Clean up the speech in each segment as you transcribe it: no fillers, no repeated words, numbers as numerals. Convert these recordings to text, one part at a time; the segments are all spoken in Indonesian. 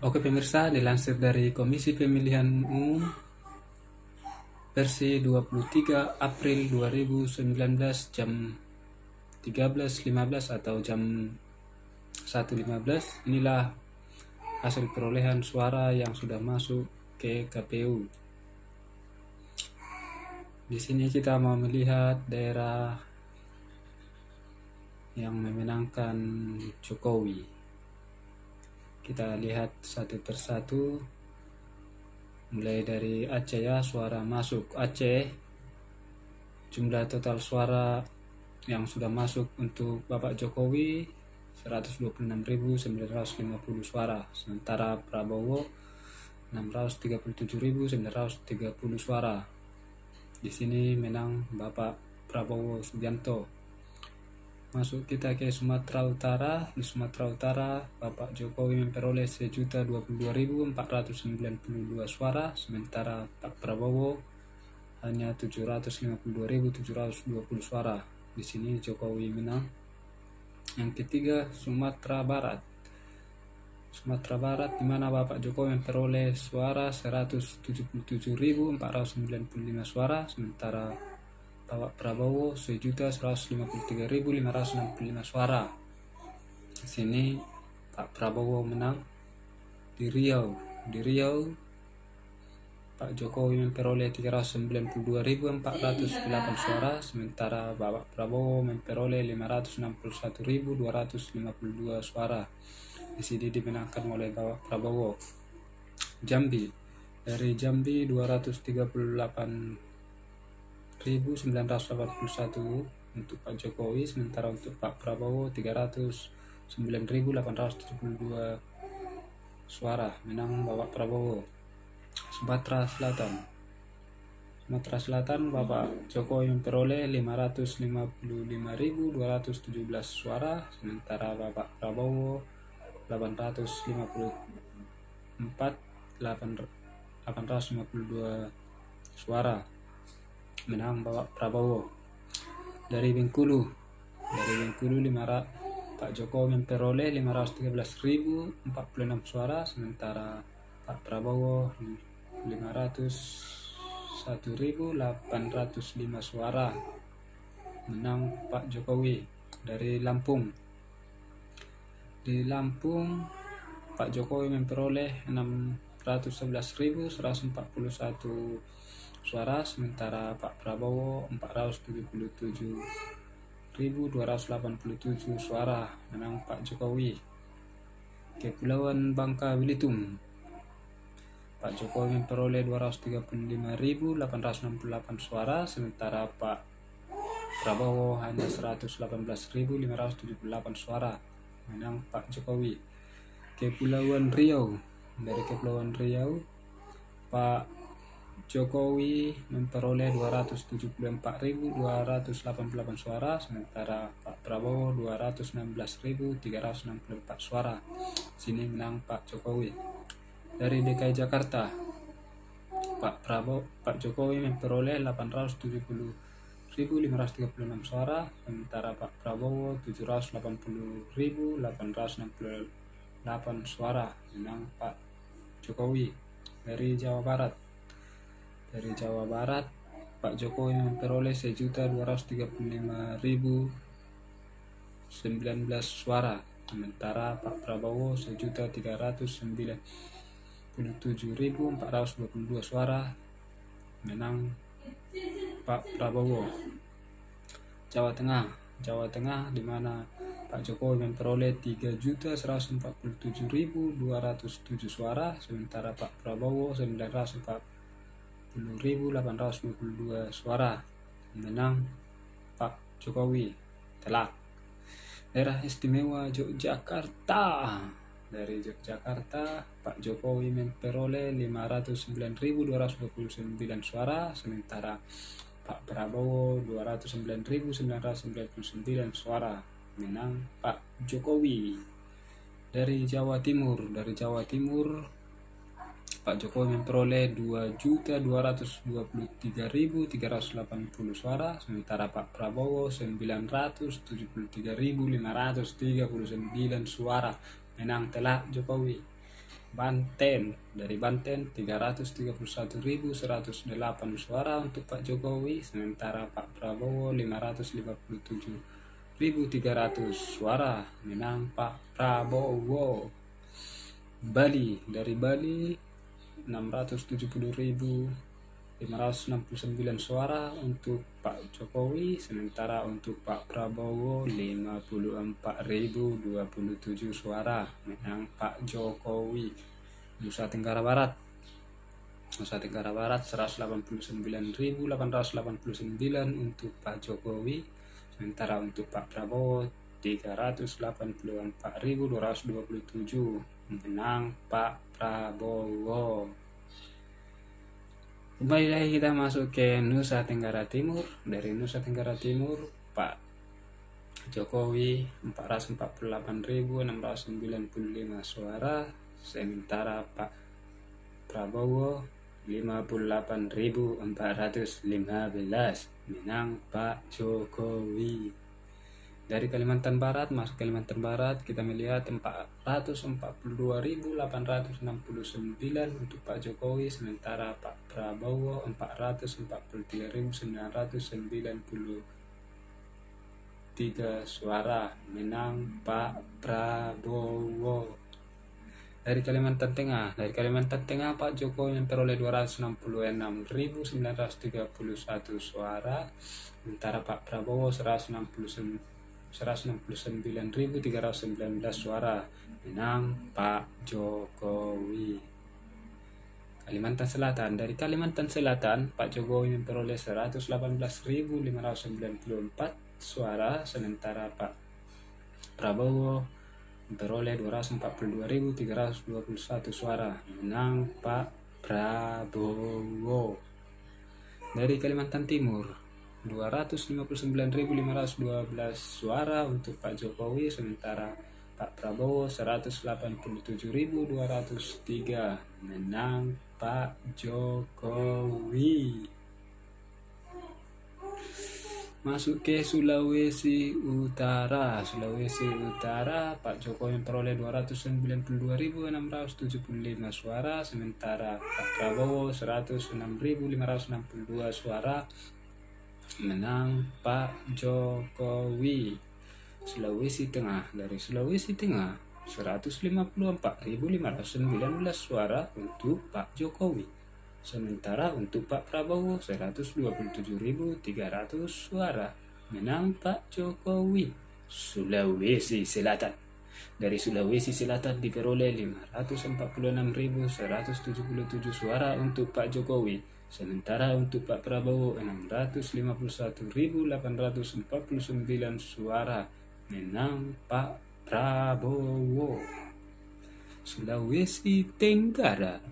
Oke pemirsa, dilansir dari Komisi Pemilihan Umum versi 23 April 2019 jam 13.15 atau jam 1.15, inilah hasil perolehan suara yang sudah masuk ke KPU. Di sini kita mau melihat daerah yang memenangkan Jokowi. Kita lihat satu persatu, mulai dari Aceh ya, suara masuk Aceh. Jumlah total suara yang sudah masuk untuk Bapak Jokowi 126.950 suara, sementara Prabowo 637.930 suara. Di sini menang Bapak Prabowo Subianto. Masuk kita ke Sumatera Utara. Di Sumatera Utara, Bapak Jokowi memperoleh 1.022.492 suara, sementara Pak Prabowo hanya 752.720 suara. Di sini Jokowi menang. Yang ketiga, Sumatera Barat. Sumatera Barat, di mana Bapak Jokowi memperoleh suara 177.495 suara, sementara Bapak Prabowo 1.153.565 suara. Di sini Pak Prabowo menang. Di Riau, Pak Jokowi memperoleh 392.408 suara, sementara Bapak Prabowo memperoleh 561.252 suara. Di sini dimenangkan oleh Bapak Prabowo. Jambi, dari Jambi 238.981 untuk Pak Jokowi, sementara untuk Pak Prabowo 309.872 suara, menang Bapak Prabowo. Sumatera Selatan, Bapak Jokowi memperoleh 555.217 suara, sementara Bapak Prabowo 852 suara, menang Bapak Prabowo. Dari Bengkulu, Pak Jokowi memperoleh 513.046 suara, sementara Pak Prabowo 501.805 suara, menang Pak Jokowi. Dari Lampung, Pak Jokowi memperoleh 611.141 suara, sementara Pak Prabowo 477.287 suara, menang Pak Jokowi. Kepulauan Bangka Belitung, Pak Jokowi memperoleh 235.868 suara, sementara Pak Prabowo hanya 118.578 suara, menang Pak Jokowi. Kepulauan Riau, dari Kepulauan Riau, Pak Jokowi memperoleh 274.288 suara, sementara Pak Prabowo 216.364 suara. Sini menang Pak Jokowi. Dari DKI Jakarta, Pak Jokowi memperoleh 870.536 suara, sementara Pak Prabowo 780.868 suara, menang Pak Jokowi. Dari Jawa Barat, Pak Jokowi memperoleh 1.235.019 suara, sementara Pak Prabowo 1.397.422 suara, menang Pak Prabowo. Jawa Tengah, di mana Pak Jokowi memperoleh 3.147.207 suara, sementara Pak Prabowo 940.822 suara, menang Pak Jokowi. Telak. Daerah Istimewa Yogyakarta, dari Yogyakarta, Pak Jokowi memperoleh 509.229 suara, sementara Pak Prabowo 209.999 suara, menang Pak Jokowi. Dari Jawa Timur, Pak Jokowi memperoleh 2.223.380 suara, sementara Pak Prabowo 973.539 suara, menang telak Jokowi. Banten, dari Banten 331.108 suara untuk Pak Jokowi, sementara Pak Prabowo 557.300 suara, menang Pak Prabowo. Bali, dari Bali 670.569 suara untuk Pak Jokowi, sementara untuk Pak Prabowo 54.027 suara, menang Pak Jokowi. Nusa Tenggara Barat 189.889 untuk Pak Jokowi, sementara untuk Pak Prabowo 384.227, menang Pak Prabowo. Kembali lagi kita masuk ke Nusa Tenggara Timur. Dari Nusa Tenggara Timur, Pak Jokowi 448.695 suara, sementara Pak Prabowo 58.415, menang Pak Jokowi. Dari Kalimantan Barat, masuk Kalimantan Barat, kita melihat 442.869 untuk Pak Jokowi, sementara Pak Prabowo 443.993 suara, menang Pak Prabowo. Dari Kalimantan Tengah, Pak Jokowi memperoleh 266.931 suara, sementara Pak Prabowo 169.319 suara, menang Pak Jokowi. Kalimantan Selatan, dari Kalimantan Selatan, Pak Jokowi memperoleh 118.594 suara, sementara Pak Prabowo memperoleh 242.321 suara, menang Pak Prabowo. Dari Kalimantan Timur, 259.512 suara untuk Pak Jokowi, sementara Pak Prabowo 187.203, menang Pak Jokowi. Masuk ke Sulawesi Utara. Pak Jokowi memperoleh 292.675 suara, sementara Pak Prabowo 106.562 suara, menang Pak Jokowi. Sulawesi Tengah, dari Sulawesi Tengah 154.519 suara untuk Pak Jokowi, sementara untuk Pak Prabowo 127.300 suara, menang Pak Jokowi. Sulawesi Selatan, dari Sulawesi Selatan diperoleh 546.177 suara untuk Pak Jokowi, sementara untuk Pak Prabowo 650.849 suara, menang Pak Prabowo. Sulawesi Tenggara,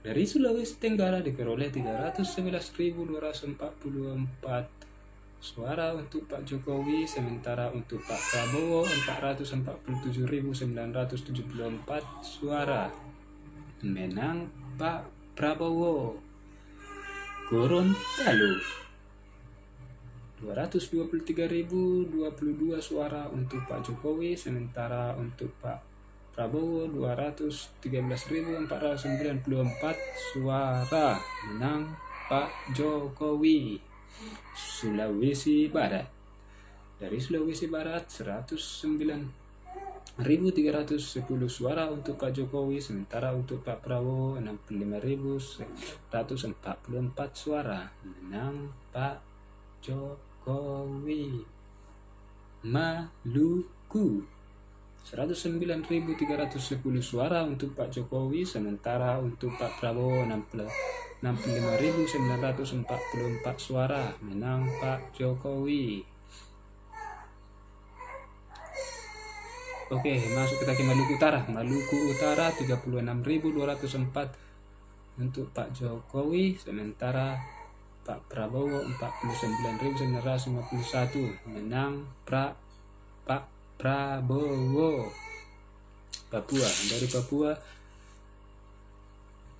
dari Sulawesi Tenggara diperoleh 311.244 suara untuk Pak Jokowi, sementara untuk Pak Prabowo 447.974 suara, menang Pak Prabowo. Gorontalo, 223.022 suara untuk Pak Jokowi, sementara untuk Pak Prabowo 213.494 suara, menang Pak Jokowi. Sulawesi Barat, dari Sulawesi Barat 109.310 suara untuk Pak Jokowi, sementara untuk Pak Prabowo 65.144 suara, menang Pak Jokowi. Maluku, 109.310 suara untuk Pak Jokowi, sementara untuk Pak Prabowo 65.944 suara, menang Pak Jokowi. Oke, masuk kita ke Maluku Utara. Maluku Utara 36.204 untuk Pak Jokowi, sementara Pak Prabowo 49.951, menang Pak Prabowo. Papua, dari Papua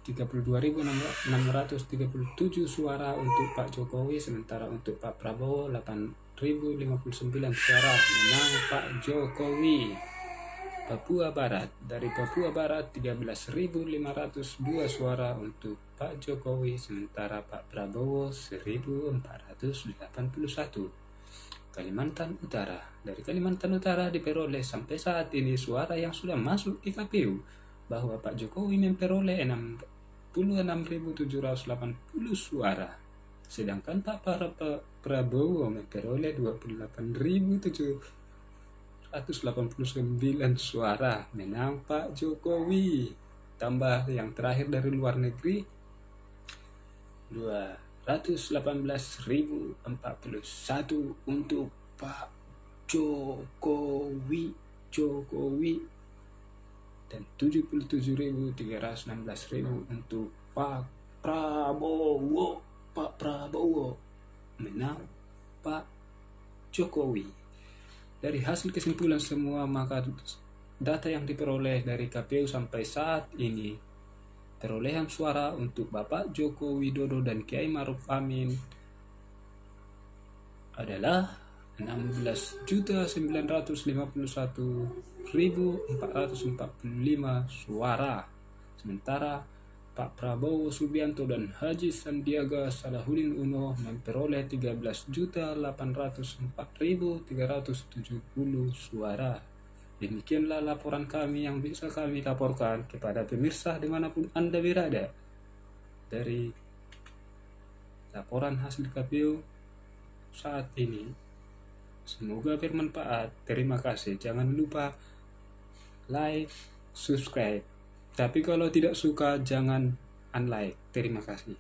32.637 suara untuk Pak Jokowi, sementara untuk Pak Prabowo 8.059 suara, menang Pak Jokowi. Papua Barat. Dari Papua Barat 13.502 suara untuk Pak Jokowi, sementara Pak Prabowo 1.481. Kalimantan Utara. Dari Kalimantan Utara diperoleh sampai saat ini suara yang sudah masuk di KPU bahwa Pak Jokowi memperoleh 66.780 suara, sedangkan Pak Prabowo memperoleh 28.789 suara. Menang Pak Jokowi. Tambah yang terakhir dari luar negeri 218.041 untuk Pak Jokowi dan 77.316 untuk Pak Prabowo. Menang Pak Jokowi. Dari hasil kesimpulan semua, maka data yang diperoleh dari KPU sampai saat ini, perolehan suara untuk Bapak Joko Widodo dan Kiai Maruf Amin adalah 16.951.445 suara. Sementara Pak Prabowo Subianto dan Haji Sandiaga Salahuddin Uno memperoleh 13.804.370 suara. Demikianlah laporan kami yang bisa kami laporkan kepada pemirsa dimanapun Anda berada. Dari laporan hasil KPU saat ini, semoga bermanfaat. Terima kasih. Jangan lupa like, subscribe. Tapi kalau tidak suka, jangan unlike. Terima kasih.